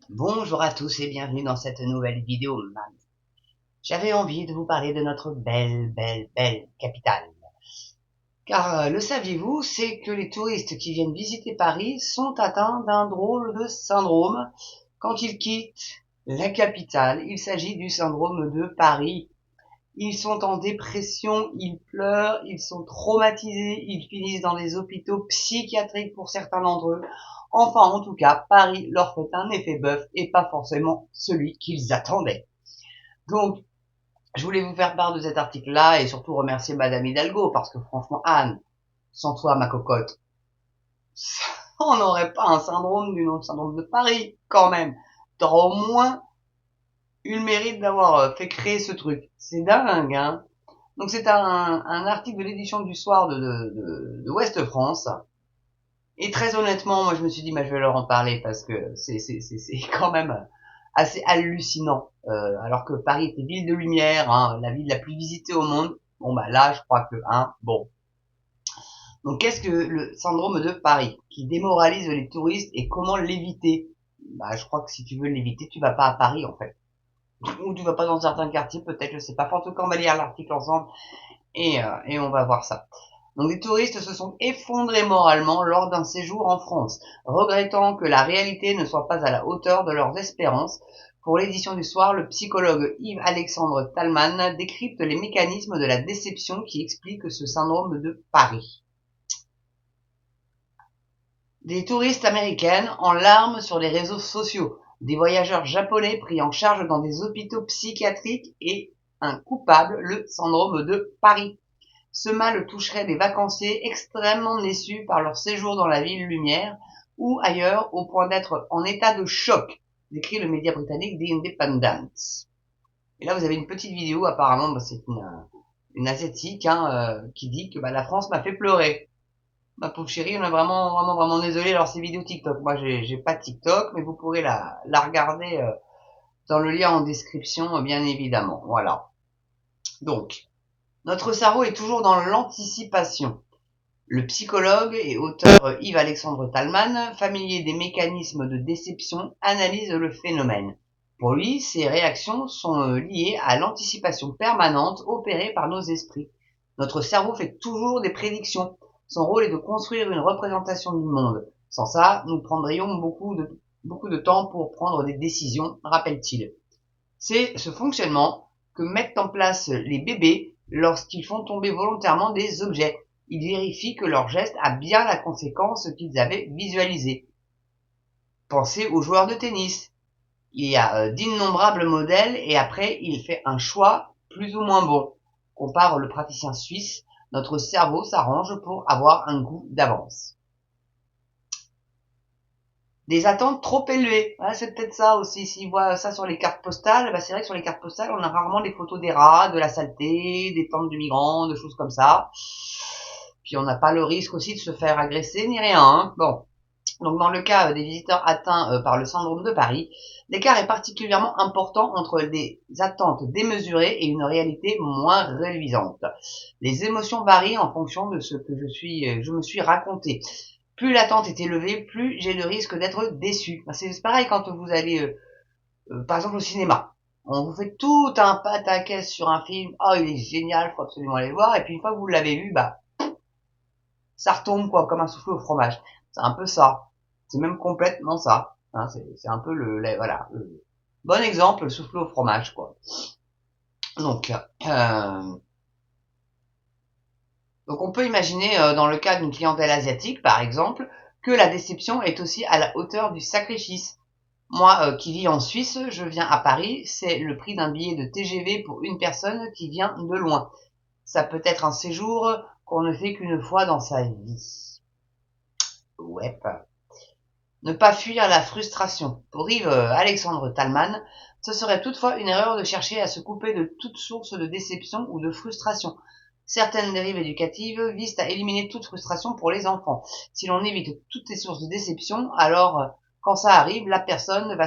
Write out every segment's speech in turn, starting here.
Bonjour à tous et bienvenue dans cette nouvelle vidéo. J'avais envie de vous parler de notre belle capitale. Car le saviez-vous, c'est que les touristes qui viennent visiter Paris sont atteints d'un drôle de syndrome quand ils quittent la capitale. Il s'agit du syndrome de Paris. Ils sont en dépression, ils pleurent, ils sont traumatisés, ils finissent dans des hôpitaux psychiatriques pour certains d'entre eux. Enfin, en tout cas, Paris leur fait un effet bœuf et pas forcément celui qu'ils attendaient. Donc, je voulais vous faire part de cet article-là et surtout remercier Madame Hidalgo parce que franchement, Anne, sans toi, ma cocotte, on n'aurait pas un syndrome du nom de syndrome de Paris, quand même. T'auras au moins eu le mérite d'avoir fait créer ce truc. C'est dingue, hein. Donc c'est un article de l'édition du soir de Ouest France. Et très honnêtement, moi je me suis dit, bah, je vais leur en parler parce que c'est quand même assez hallucinant. Alors que Paris était ville de lumière, hein, la ville la plus visitée au monde. Bon bah là, je crois que bon. Donc qu'est-ce que le syndrome de Paris qui démoralise les touristes et comment l'éviter? Bah je crois que si tu veux l'éviter, tu vas pas à Paris en fait. Ou tu vas pas dans certains quartiers, peut-être, je sais pas. En tout cas, on va lire l'article ensemble et on va voir ça. Donc des touristes se sont effondrés moralement lors d'un séjour en France, regrettant que la réalité ne soit pas à la hauteur de leurs espérances. Pour l'édition du soir, le psychologue Yves-Alexandre Talman décrypte les mécanismes de la déception qui expliquent ce syndrome de Paris. Des touristes américaines en larmes sur les réseaux sociaux, des voyageurs japonais pris en charge dans des hôpitaux psychiatriques et un coupable, le syndrome de Paris. Ce mal toucherait des vacanciers extrêmement déçus par leur séjour dans la ville lumière ou ailleurs au point d'être en état de choc, décrit le média britannique The Independent. Et là, vous avez une petite vidéo, apparemment, bah, c'est une asiatique qui dit que bah, la France m'a fait pleurer. Ma pauvre chérie, on est vraiment désolé. Alors, c'est vidéo TikTok. Moi, j'ai pas de TikTok, mais vous pourrez la regarder dans le lien en description, bien évidemment. Voilà. Donc, notre cerveau est toujours dans l'anticipation. Le psychologue et auteur Yves-Alexandre Talman, familier des mécanismes de déception, analyse le phénomène. Pour lui, ces réactions sont liées à l'anticipation permanente opérée par nos esprits. Notre cerveau fait toujours des prédictions. Son rôle est de construire une représentation du monde. Sans ça, nous prendrions beaucoup de temps pour prendre des décisions, rappelle-t-il. C'est ce fonctionnement que mettent en place les bébés lorsqu'ils font tomber volontairement des objets. Ils vérifient que leur geste a bien la conséquence qu'ils avaient visualisée. Pensez aux joueurs de tennis. Il y a d'innombrables modèles et après il fait un choix plus ou moins bon. Compare le praticien suisse, notre cerveau s'arrange pour avoir un goût d'avance. Des attentes trop élevées. Ouais, c'est peut-être ça aussi. S'ils voient ça sur les cartes postales, bah c'est vrai que sur les cartes postales, on a rarement des photos des rats, de la saleté, des tentes de migrants, de choses comme ça. Puis on n'a pas le risque aussi de se faire agresser ni rien. Hein. Bon. Donc dans le cas des visiteurs atteints par le syndrome de Paris, l'écart est particulièrement important entre des attentes démesurées et une réalité moins réluisante. Les émotions varient en fonction de ce que je me suis raconté. Plus l'attente est élevée, plus j'ai le risque d'être déçu. C'est pareil quand vous allez, par exemple, au cinéma. On vous fait tout un pataquès sur un film. Oh, il est génial, faut absolument aller le voir. Et puis une fois que vous l'avez vu, bah, ça retombe quoi, comme un souffle au fromage. C'est un peu ça. C'est même complètement ça. Hein, c'est un peu voilà, le bon exemple, le souffle au fromage, quoi. Donc, donc on peut imaginer, dans le cas d'une clientèle asiatique, par exemple, que la déception est aussi à la hauteur du sacrifice. Moi, qui vis en Suisse, je viens à Paris, c'est le prix d'un billet de TGV pour une personne qui vient de loin. Ça peut être un séjour qu'on ne fait qu'une fois dans sa vie. Ouais. Ne pas fuir la frustration. Pour Yves Alexandre Talman, ce serait toutefois une erreur de chercher à se couper de toute source de déception ou de frustration. Certaines dérives éducatives visent à éliminer toute frustration pour les enfants. Si l'on évite toutes les sources de déception, alors quand ça arrive, la personne va va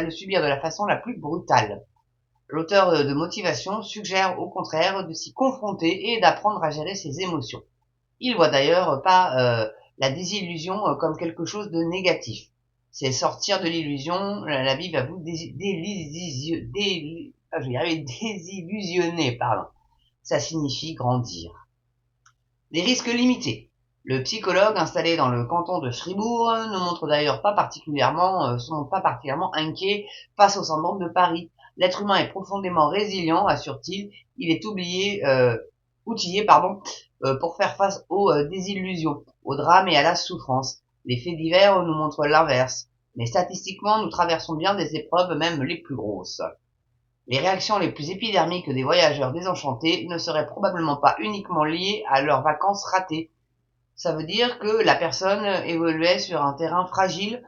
le subir de la façon la plus brutale. L'auteur de Motivation suggère au contraire de s'y confronter et d'apprendre à gérer ses émotions. Il voit d'ailleurs pas la désillusion comme quelque chose de négatif. C'est sortir de l'illusion. La vie va vous désillusionner, pardon. Ça signifie grandir. Des risques limités. Le psychologue installé dans le canton de Fribourg ne montre d'ailleurs pas particulièrement, inquiet face au syndrome de Paris. L'être humain est profondément résilient, assure-t-il. Il est outillé, pour faire face aux désillusions, aux drames et à la souffrance. Les faits divers nous montrent l'inverse. Mais statistiquement, nous traversons bien des épreuves, même les plus grosses. Les réactions les plus épidermiques des voyageurs désenchantés ne seraient probablement pas uniquement liées à leurs vacances ratées. Ça veut dire que la personne évoluait sur un terrain fragile,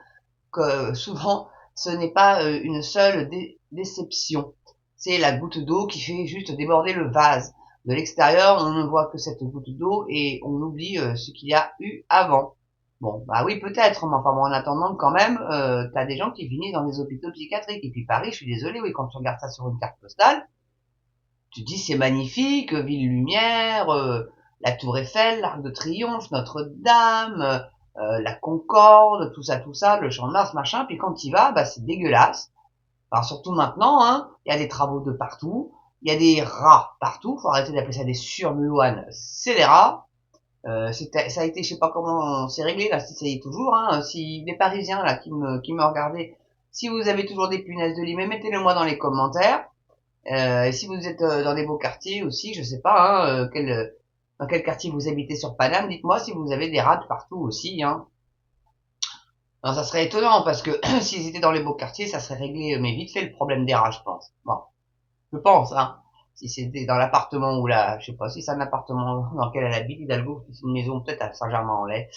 que souvent ce n'est pas une seule déception. C'est la goutte d'eau qui fait juste déborder le vase. De l'extérieur, on ne voit que cette goutte d'eau et on oublie ce qu'il y a eu avant. Bon, bah oui, peut-être, mais enfin bon, en attendant, quand même, t'as des gens qui finissent dans des hôpitaux psychiatriques. Et puis Paris, je suis désolé, oui, quand tu regardes ça sur une carte postale, tu te dis c'est magnifique, ville lumière, la Tour Eiffel, l'Arc de Triomphe, Notre-Dame, la Concorde, tout ça, le Champ de Mars, machin. Puis quand tu y vas, bah c'est dégueulasse. Enfin, surtout maintenant, hein, il y a des travaux de partout, il y a des rats partout. Faut arrêter d'appeler ça des surmuloines, c'est des rats. Ça a été, je sais pas comment c'est réglé là, si ça y est toujours, hein. Si les Parisiens là qui me regardaient, si vous avez toujours des punaises de lit, mettez-le moi dans les commentaires. Et si vous êtes dans des beaux quartiers aussi, je sais pas, hein, dans quel quartier vous habitez sur Paname, dites-moi si vous avez des rats de partout aussi, hein. Alors, ça serait étonnant parce que s'ils étaient dans les beaux quartiers, ça serait réglé, mais vite fait le problème des rats, je pense. Bon, je pense, hein. Si c'était dans l'appartement ou là, je sais pas, si c'est un appartement dans lequel elle habite, Hidalgo, si c'est une maison peut-être à Saint-Germain-en-Laye,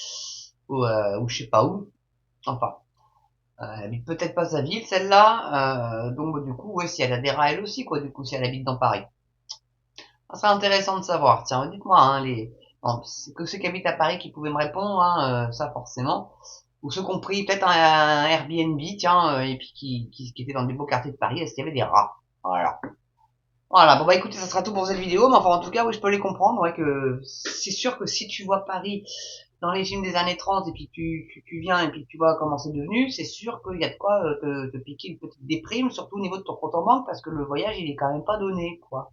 ou je sais pas où. Enfin, elle habite peut-être pas sa ville, celle-là, donc du coup, ouais, si elle a des rats elle aussi, quoi, du coup, si elle habite dans Paris. Ça serait intéressant de savoir. Tiens, dites-moi, hein, bon, c'est que ceux qui habitent à Paris qui pouvaient me répondre, hein, ça forcément. Ou ceux qui ont pris peut-être un Airbnb, tiens, et puis qui étaient dans des beaux quartiers de Paris, est-ce qu'il y avait des rats? Voilà. Voilà, bon bah écoutez, ça sera tout pour cette vidéo, mais enfin en tout cas, oui, je peux les comprendre, ouais, que c'est sûr que si tu vois Paris dans les films des années 30 et puis tu viens et puis tu vois comment c'est devenu, c'est sûr qu'il y a de quoi te piquer une petite déprime, surtout au niveau de ton compte en banque, parce que le voyage, il est quand même pas donné, quoi.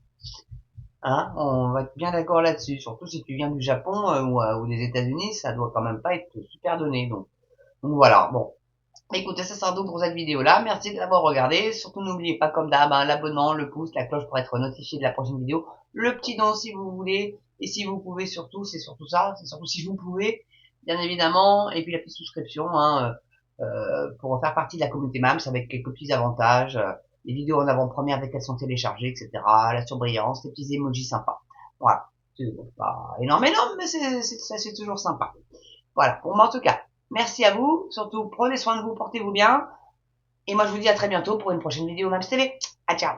Hein, on va être bien d'accord là-dessus. Surtout si tu viens du Japon ou des États-Unis, ça doit quand même pas être super donné. Donc voilà. Bon, écoutez, ça sera tout pour cette vidéo-là. Merci de l'avoir regardé. Surtout n'oubliez pas comme d'hab hein, l'abonnement, le pouce, la cloche pour être notifié de la prochaine vidéo, le petit don si vous voulez et si vous pouvez surtout, c'est surtout ça, c'est surtout si vous pouvez, bien évidemment, et puis la petite souscription hein, pour faire partie de la communauté MAMS avec quelques petits avantages. Les vidéos en avant-première dès qu'elles sont téléchargées, etc. La surbrillance, les petits emojis sympas. Voilà. C'est pas énorme, mais c'est toujours sympa. Voilà. Bon, en tout cas, merci à vous. Surtout, prenez soin de vous, portez-vous bien. Et moi, je vous dis à très bientôt pour une prochaine vidéo MAMS TV. À ciao.